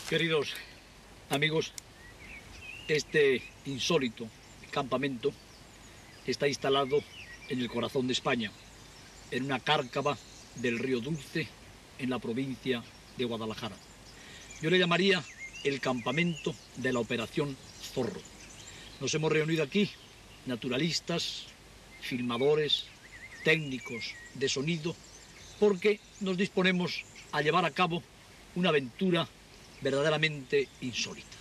Queridos amigos, este insólito campamento está instalado en el corazón de España, en una cárcava del río Dulce, en la provincia de Guadalajara. Yo le llamaría el campamento de la Operación Zorro. Nos hemos reunido aquí naturalistas, filmadores, técnicos de sonido, porque nos disponemos a llevar a cabo una aventura verdaderamente insólita.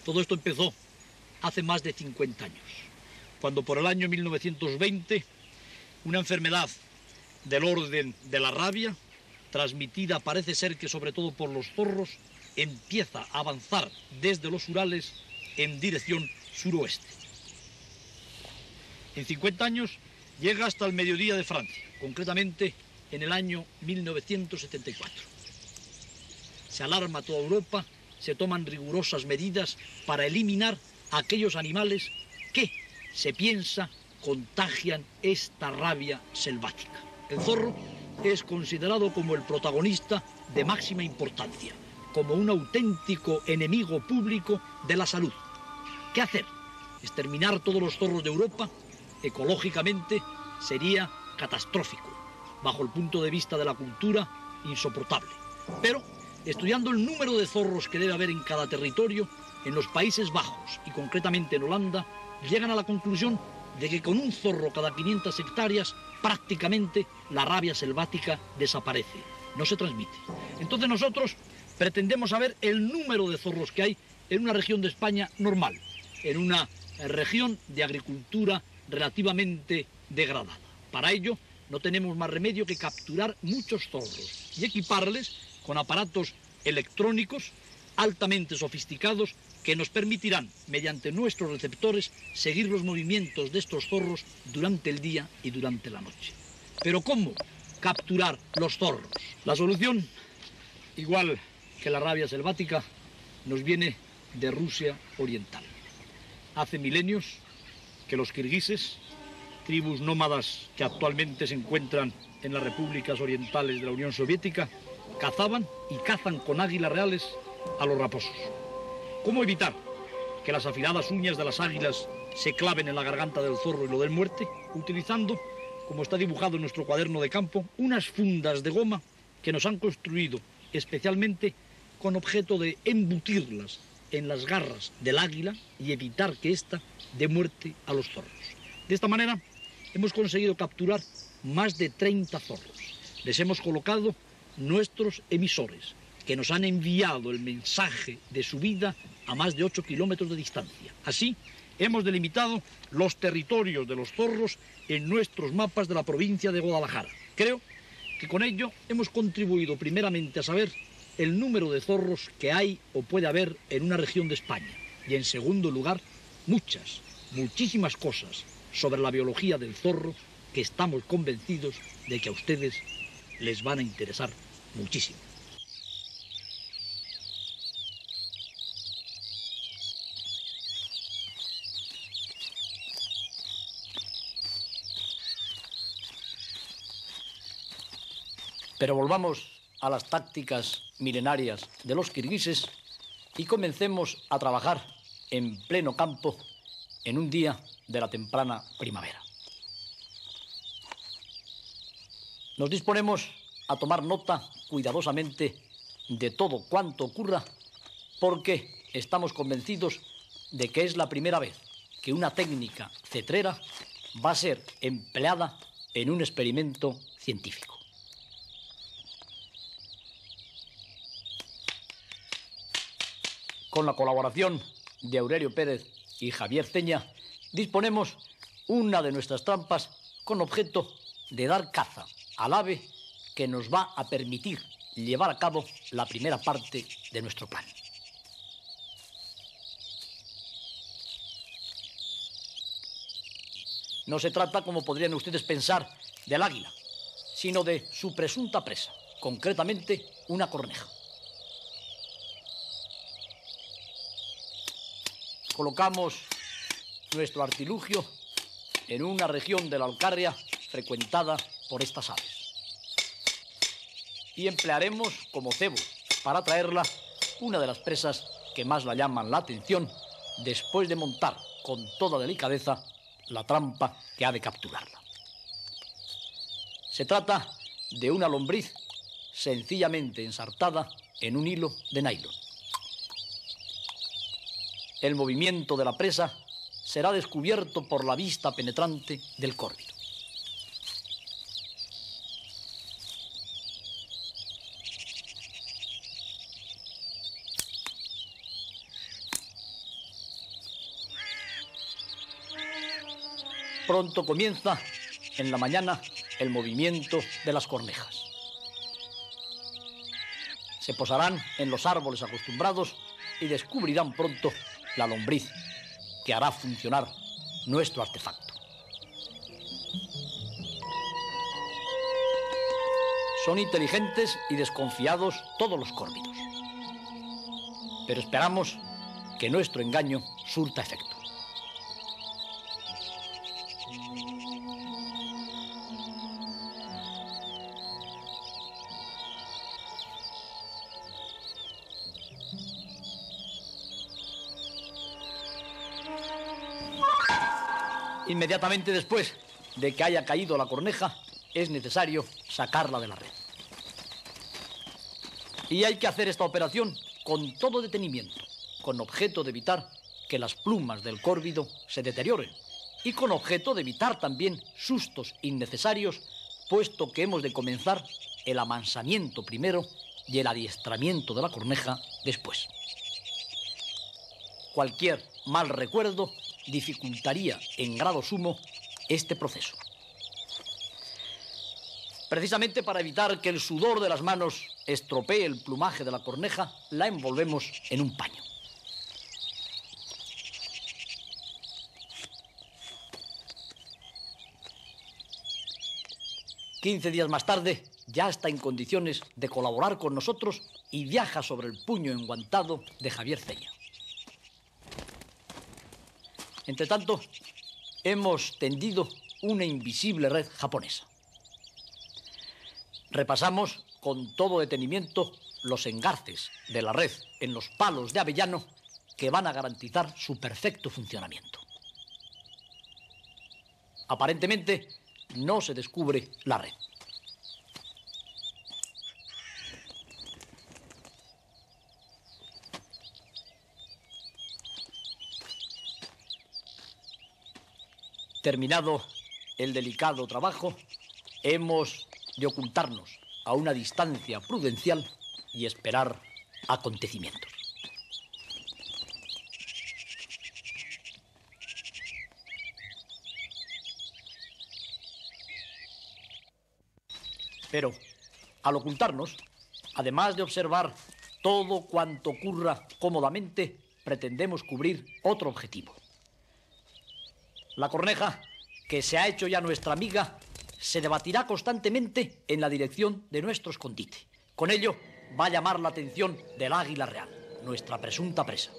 Todo esto empezó hace más de 50 años, cuando por el año 1920 una enfermedad del orden de la rabia, transmitida parece ser que sobre todo por los zorros, empieza a avanzar desde los Urales en dirección suroeste. En 50 años llega hasta el mediodía de Francia, concretamente en el año 1974. Se alarma toda Europa, se toman rigurosas medidas para eliminar a aquellos animales que, se piensa, contagian esta rabia selvática. El zorro es considerado como el protagonista de máxima importancia, como un auténtico enemigo público de la salud. ¿Qué hacer? Exterminar todos los zorros de Europa ecológicamente sería catastrófico, bajo el punto de vista de la cultura, insoportable. Pero, estudiando el número de zorros que debe haber en cada territorio, en los Países Bajos y concretamente en Holanda, llegan a la conclusión de que con un zorro cada 500 hectáreas prácticamente la rabia selvática desaparece, no se transmite. Entonces nosotros pretendemos saber el número de zorros que hay en una región de España normal, en una región de agricultura relativamente degradada. Para ello no tenemos más remedio que capturar muchos zorros y equiparles con aparatos electrónicos altamente sofisticados que nos permitirán, mediante nuestros receptores, seguir los movimientos de estos zorros durante el día y durante la noche. Pero ¿cómo capturar los zorros? La solución, igual que la rabia selvática, nos viene de Rusia Oriental. Hace milenios que los kirguises, tribus nómadas que actualmente se encuentran en las repúblicas orientales de la Unión Soviética, cazaban y cazan con águilas reales a los raposos. ¿Cómo evitar que las afiladas uñas de las águilas se claven en la garganta del zorro y lo den muerte? Utilizando, como está dibujado en nuestro cuaderno de campo, unas fundas de goma que nos han construido especialmente con objeto de embutirlas en las garras del águila y evitar que ésta dé muerte a los zorros. De esta manera hemos conseguido capturar más de 30 zorros. Les hemos colocado nuestros emisores, que nos han enviado el mensaje de su vida a más de 8 kilómetros de distancia. Así, hemos delimitado los territorios de los zorros en nuestros mapas de la provincia de Guadalajara. Creo que con ello hemos contribuido primeramente a saber el número de zorros que hay o puede haber en una región de España. Y en segundo lugar, muchísimas cosas sobre la biología del zorro que estamos convencidos de que a ustedes les van a interesar muchísimo. Pero volvamos a las tácticas milenarias de los kirguises y comencemos a trabajar en pleno campo en un día de la temprana primavera. Nos disponemos a tomar nota cuidadosamente de todo cuanto ocurra, porque estamos convencidos de que es la primera vez que una técnica cetrera va a ser empleada en un experimento científico. Con la colaboración de Aurelio Pérez y Javier Ceña, disponemos una de nuestras trampas con objeto de dar caza al ave que nos va a permitir llevar a cabo la primera parte de nuestro plan. No se trata, como podrían ustedes pensar, del águila, sino de su presunta presa, concretamente una corneja. Colocamos nuestro artilugio en una región de la Alcarria frecuentada por estas aves. Y emplearemos como cebo para atraerla una de las presas que más la llaman la atención después de montar con toda delicadeza la trampa que ha de capturarla. Se trata de una lombriz sencillamente ensartada en un hilo de nylon. El movimiento de la presa será descubierto por la vista penetrante del córvido. Pronto comienza, en la mañana, el movimiento de las cornejas. Se posarán en los árboles acostumbrados y descubrirán pronto la lombriz que hará funcionar nuestro artefacto. Son inteligentes y desconfiados todos los córvidos, pero esperamos que nuestro engaño surta efecto. Inmediatamente después de que haya caído la corneja, es necesario sacarla de la red. Y hay que hacer esta operación con todo detenimiento, con objeto de evitar que las plumas del córvido se deterioren y con objeto de evitar también sustos innecesarios, puesto que hemos de comenzar el amansamiento primero y el adiestramiento de la corneja después. Cualquier mal recuerdo dificultaría en grado sumo este proceso. Precisamente para evitar que el sudor de las manos estropee el plumaje de la corneja, la envolvemos en un paño. «15 días más tarde, ya está en condiciones de colaborar con nosotros y viaja sobre el puño enguantado de Javier Ceña. Entre tanto, hemos tendido una invisible red japonesa. Repasamos con todo detenimiento los engarces de la red en los palos de avellano que van a garantizar su perfecto funcionamiento. Aparentemente, no se descubre la red. Terminado el delicado trabajo, hemos de ocultarnos a una distancia prudencial y esperar acontecimientos. Pero, al ocultarnos, además de observar todo cuanto ocurra cómodamente, pretendemos cubrir otro objetivo. La corneja, que se ha hecho ya nuestra amiga, se debatirá constantemente en la dirección de nuestro escondite. Con ello va a llamar la atención del águila real, nuestra presunta presa.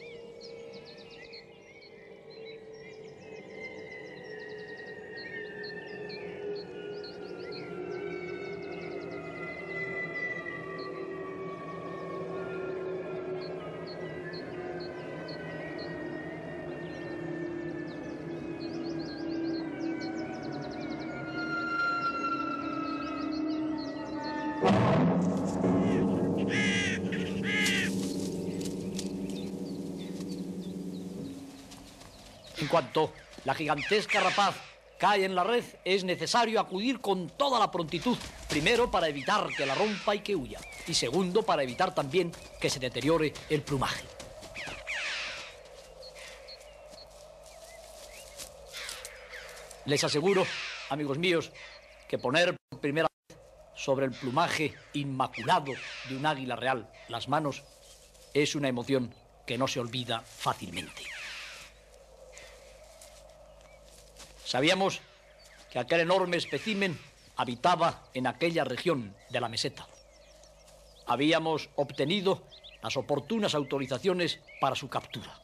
En cuanto la gigantesca rapaz cae en la red, es necesario acudir con toda la prontitud, primero para evitar que la rompa y que huya, y segundo para evitar también que se deteriore el plumaje. Les aseguro, amigos míos, que poner por primera vez sobre el plumaje inmaculado de un águila real las manos es una emoción que no se olvida fácilmente. Sabíamos que aquel enorme espécimen habitaba en aquella región de la meseta. Habíamos obtenido las oportunas autorizaciones para su captura.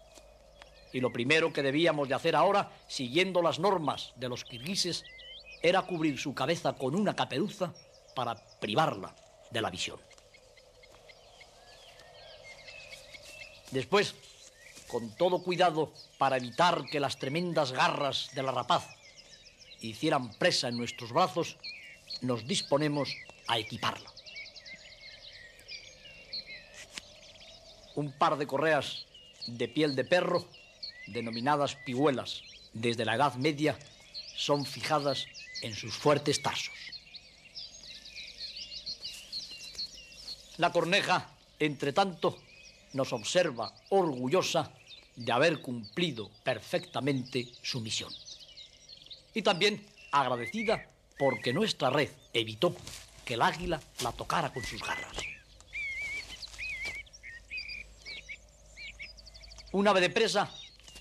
Y lo primero que debíamos de hacer ahora, siguiendo las normas de los kirguises, era cubrir su cabeza con una caperuza para privarla de la visión. Después, con todo cuidado para evitar que las tremendas garras de la rapaz hicieran presa en nuestros brazos, nos disponemos a equiparla. Un par de correas de piel de perro, denominadas pihuelas desde la Edad Media, son fijadas en sus fuertes tarsos. La corneja, entre tanto, nos observa orgullosa de haber cumplido perfectamente su misión. Y también agradecida porque nuestra red evitó que el águila la tocara con sus garras. Un ave de presa,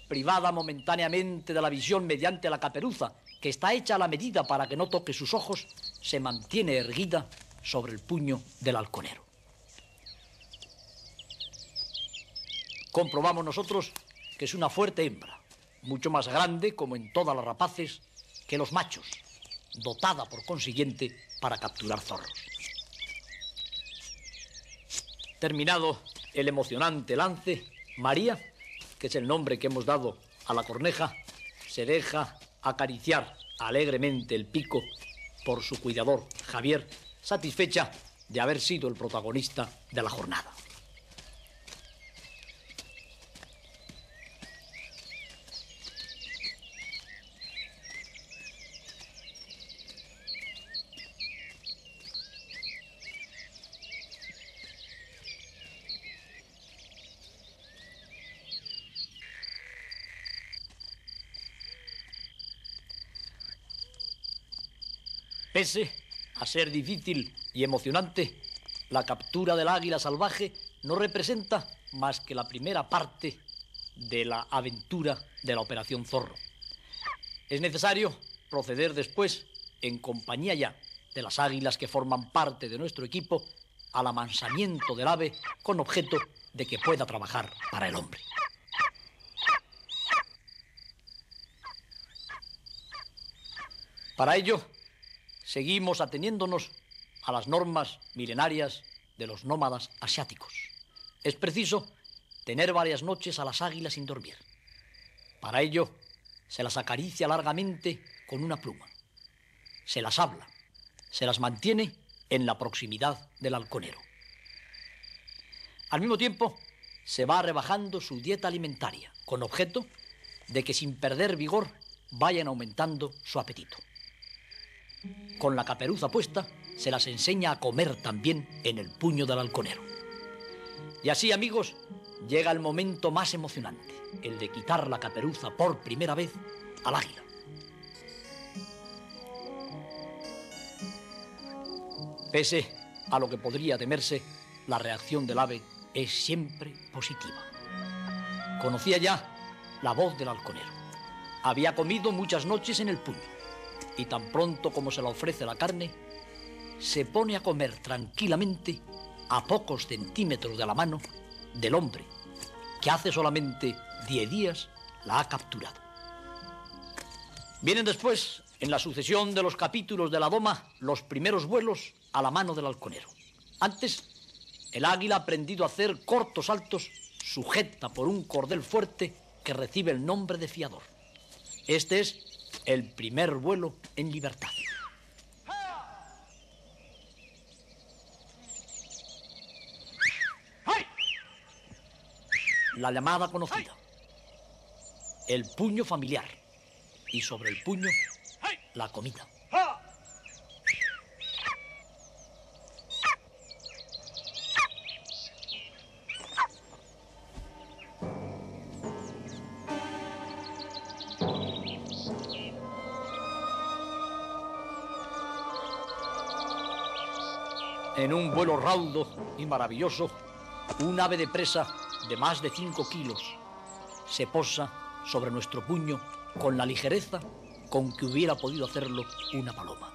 privada momentáneamente de la visión mediante la caperuza, que está hecha a la medida para que no toque sus ojos, se mantiene erguida sobre el puño del halconero. Comprobamos nosotros que es una fuerte hembra, mucho más grande, como en todas las rapaces, que los machos, dotada por consiguiente para capturar zorros. Terminado el emocionante lance, María, que es el nombre que hemos dado a la corneja, se deja acariciar alegremente el pico por su cuidador, Javier, satisfecha de haber sido el protagonista de la jornada. Pese a ser difícil y emocionante, la captura del águila salvaje no representa más que la primera parte de la aventura de la Operación Zorro. Es necesario proceder después, en compañía ya de las águilas que forman parte de nuestro equipo, al amansamiento del ave con objeto de que pueda trabajar para el hombre. Para ello, seguimos ateniéndonos a las normas milenarias de los nómadas asiáticos. Es preciso tener varias noches a las águilas sin dormir. Para ello, se las acaricia largamente con una pluma. Se las habla, se las mantiene en la proximidad del halconero. Al mismo tiempo, se va rebajando su dieta alimentaria, con objeto de que sin perder vigor vayan aumentando su apetito. Con la caperuza puesta, se las enseña a comer también en el puño del halconero. Y así, amigos, llega el momento más emocionante, el de quitar la caperuza por primera vez al águila. Pese a lo que podría temerse, la reacción del ave es siempre positiva. Conocía ya la voz del halconero. Había comido muchas noches en el puño. Y tan pronto como se le ofrece la carne, se pone a comer tranquilamente a pocos centímetros de la mano del hombre que hace solamente 10 días la ha capturado. Vienen después, en la sucesión de los capítulos de la doma, los primeros vuelos a la mano del halconero. Antes, el águila ha aprendido a hacer cortos saltos sujeta por un cordel fuerte que recibe el nombre de fiador. Este es el primer vuelo en libertad. La llamada conocida, el puño familiar, y sobre el puño, la comida. En un vuelo raudo y maravilloso, un ave de presa de más de 5 kilos se posa sobre nuestro puño con la ligereza con que hubiera podido hacerlo una paloma.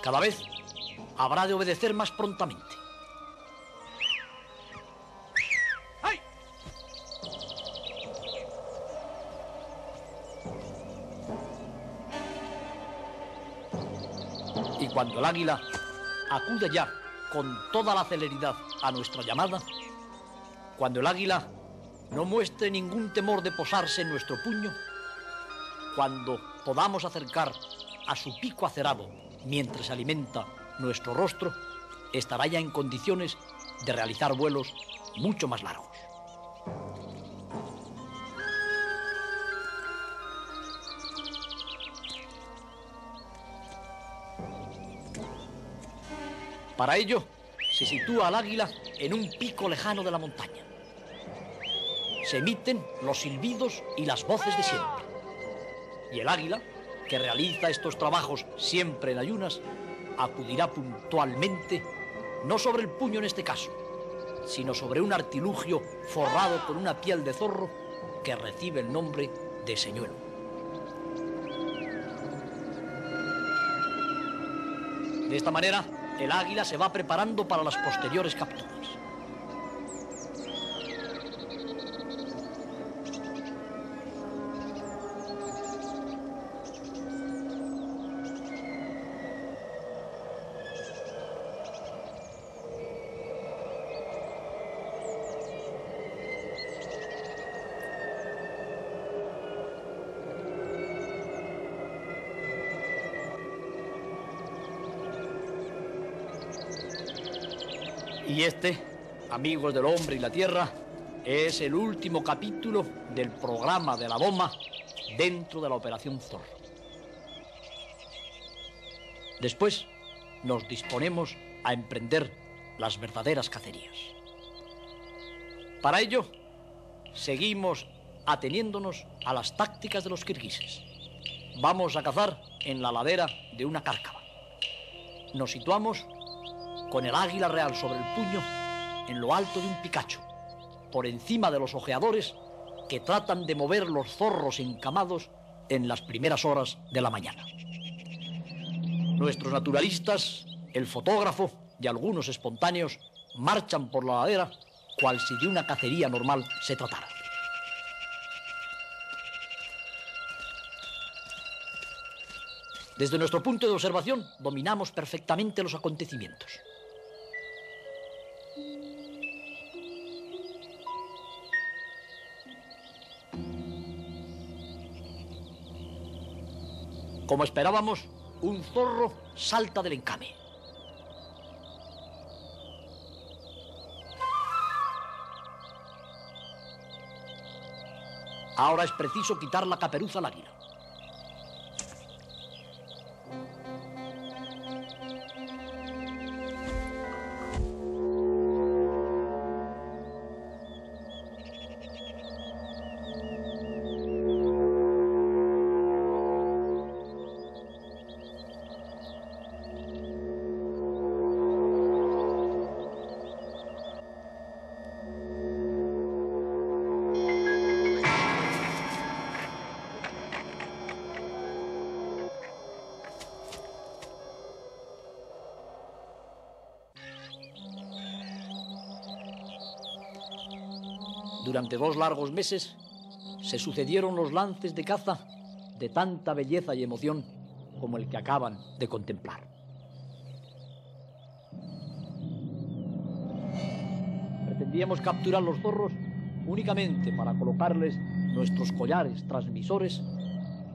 Cada vez habrá de obedecer más prontamente. Y cuando el águila acude ya con toda la celeridad a nuestra llamada, cuando el águila no muestre ningún temor de posarse en nuestro puño, cuando podamos acercar a su pico acerado mientras alimenta nuestro rostro, estará ya en condiciones de realizar vuelos mucho más largos. Para ello, se sitúa al águila en un pico lejano de la montaña. Se emiten los silbidos y las voces de siempre. Y el águila, que realiza estos trabajos siempre en ayunas, acudirá puntualmente, no sobre el puño en este caso, sino sobre un artilugio forrado con una piel de zorro que recibe el nombre de señuelo. De esta manera, el águila se va preparando para las posteriores capturas. Y este, amigos del hombre y la tierra, es el último capítulo del programa de la bomba dentro de la Operación Zorro. Después nos disponemos a emprender las verdaderas cacerías. Para ello, seguimos ateniéndonos a las tácticas de los kirguises. Vamos a cazar en la ladera de una cárcava. Nos situamos con el águila real sobre el puño en lo alto de un picacho, por encima de los ojeadores que tratan de mover los zorros encamados en las primeras horas de la mañana. Nuestros naturalistas, el fotógrafo y algunos espontáneos marchan por la ladera cual si de una cacería normal se tratara. Desde nuestro punto de observación dominamos perfectamente los acontecimientos. Como esperábamos, un zorro salta del encame. Ahora es preciso quitar la caperuza al águila. Durante 2 largos meses se sucedieron los lances de caza de tanta belleza y emoción como el que acaban de contemplar. Pretendíamos capturar los zorros únicamente para colocarles nuestros collares transmisores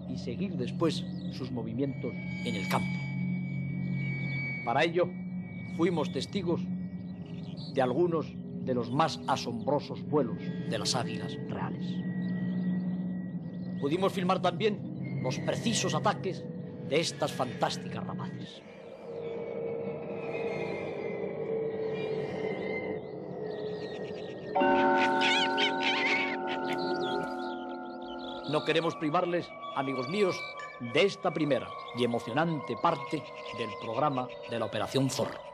y seguir después sus movimientos en el campo. Para ello, fuimos testigos de algunos de los más asombrosos vuelos de las águilas reales. Pudimos filmar también los precisos ataques de estas fantásticas rapaces. No queremos privarles, amigos míos, de esta primera y emocionante parte del programa de la Operación Zorro.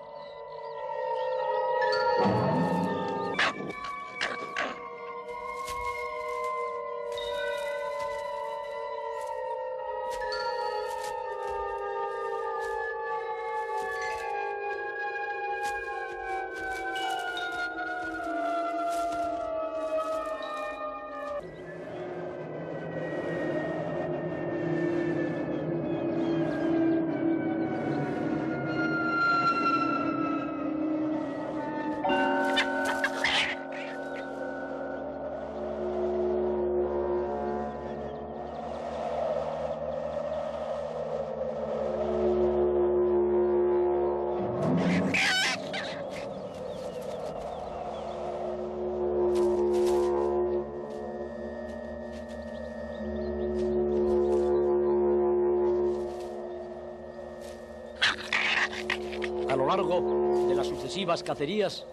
largo de las sucesivas cacerías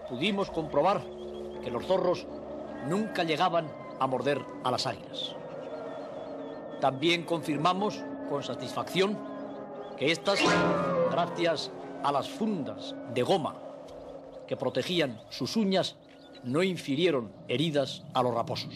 pudimos comprobar que los zorros nunca llegaban a morder a las águilas. También confirmamos con satisfacción que estas, gracias a las fundas de goma que protegían sus uñas, no infirieron heridas a los raposos.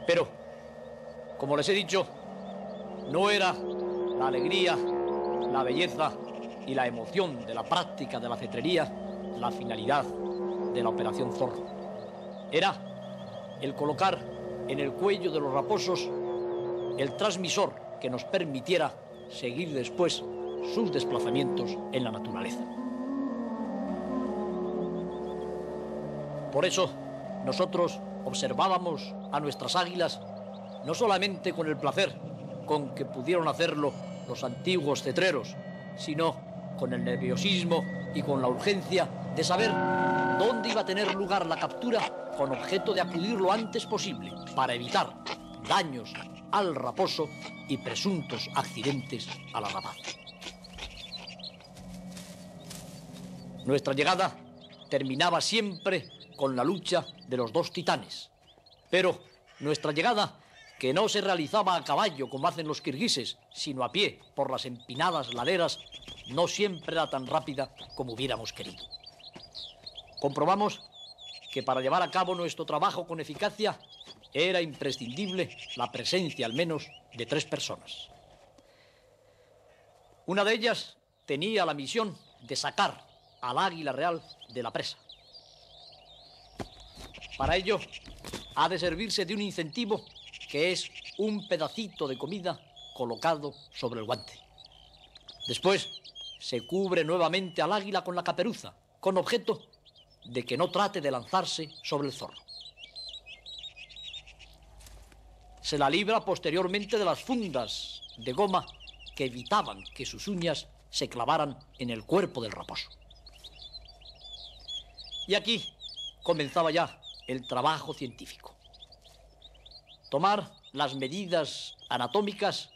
Pero, como les he dicho, no era la alegría, la belleza y la emoción de la práctica de la cetrería la finalidad de la Operación Zorro. Era el colocar en el cuello de los raposos el transmisor que nos permitiera seguir después sus desplazamientos en la naturaleza. Por eso, nosotros observábamos a nuestras águilas no solamente con el placer con que pudieron hacerlo los antiguos cetreros, sino con el nerviosismo y con la urgencia de saber dónde iba a tener lugar la captura, con objeto de acudir lo antes posible para evitar daños al raposo y presuntos accidentes a la rapaz. Nuestra llegada terminaba siempre con la lucha de los dos titanes, pero nuestra llegada, que no se realizaba a caballo como hacen los kirguises, sino a pie por las empinadas laderas, no siempre era tan rápida como hubiéramos querido. Comprobamos que para llevar a cabo nuestro trabajo con eficacia era imprescindible la presencia al menos de 3 personas. Una de ellas tenía la misión de sacar al águila real de la presa. Para ello, ha de servirse de un incentivo que es un pedacito de comida colocado sobre el guante. Después, se cubre nuevamente al águila con la caperuza, con objeto de que no trate de lanzarse sobre el zorro. Se la libra posteriormente de las fundas de goma que evitaban que sus uñas se clavaran en el cuerpo del raposo. Y aquí comenzaba ya el trabajo científico. Tomar las medidas anatómicas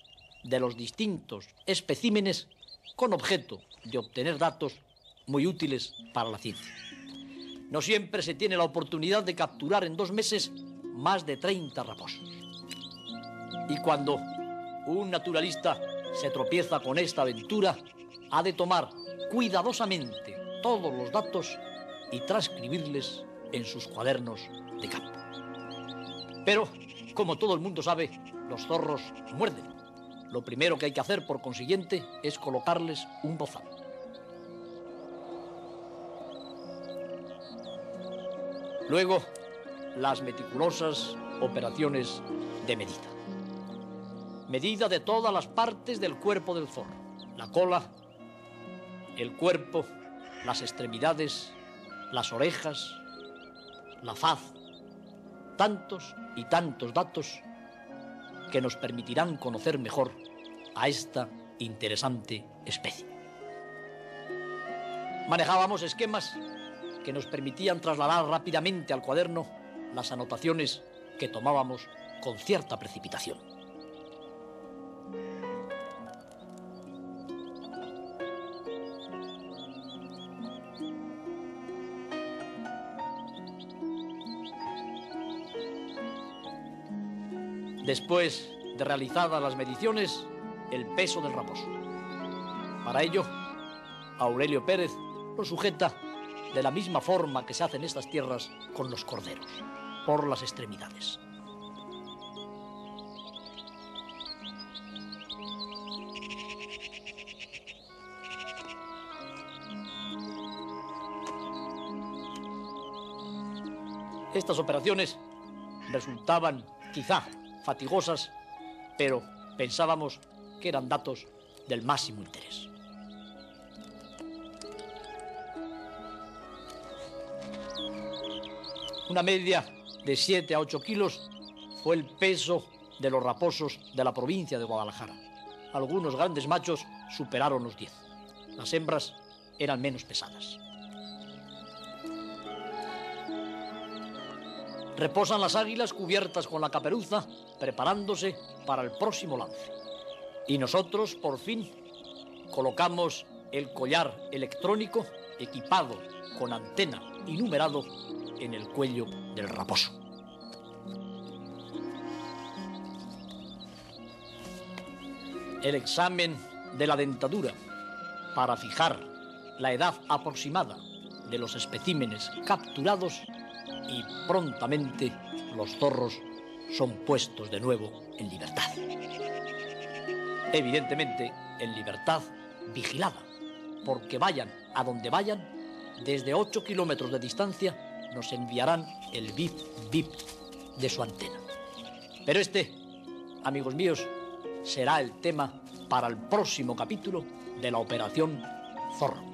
de los distintos especímenes con objeto de obtener datos muy útiles para la ciencia. No siempre se tiene la oportunidad de capturar en 2 meses más de 30 raposos. Y cuando un naturalista se tropieza con esta aventura, ha de tomar cuidadosamente todos los datos y transcribirles en sus cuadernos de campo. Pero, como todo el mundo sabe, los zorros muerden. Lo primero que hay que hacer, por consiguiente, es colocarles un bozal. Luego, las meticulosas operaciones de medida. Medida de todas las partes del cuerpo del zorro. La cola, el cuerpo, las extremidades, las orejas, la faz. Tantos y tantos datos que nos permitirán conocer mejor a esta interesante especie. Manejábamos esquemas que nos permitían trasladar rápidamente al cuaderno las anotaciones que tomábamos con cierta precipitación. después de realizadas las mediciones, el peso del raposo. Para ello, Aurelio Pérez lo sujeta de la misma forma que se hace en estas tierras con los corderos, por las extremidades. Estas operaciones resultaban quizá fatigosas, pero pensábamos que eran datos del máximo interés. Una media de 7 a 8 kilos fue el peso de los raposos de la provincia de Guadalajara. Algunos grandes machos superaron los 10. Las hembras eran menos pesadas. Reposan las águilas cubiertas con la caperuza, preparándose para el próximo lance. Y nosotros, por fin, colocamos el collar electrónico equipado con antena y numerado en el cuello del raposo. El examen de la dentadura para fijar la edad aproximada de los especímenes capturados y prontamente los zorros son puestos de nuevo en libertad. Evidentemente, en libertad vigilada, porque vayan a donde vayan, desde 8 kilómetros de distancia nos enviarán el bip bip de su antena. Pero este, amigos míos, será el tema para el próximo capítulo de la Operación Zorro.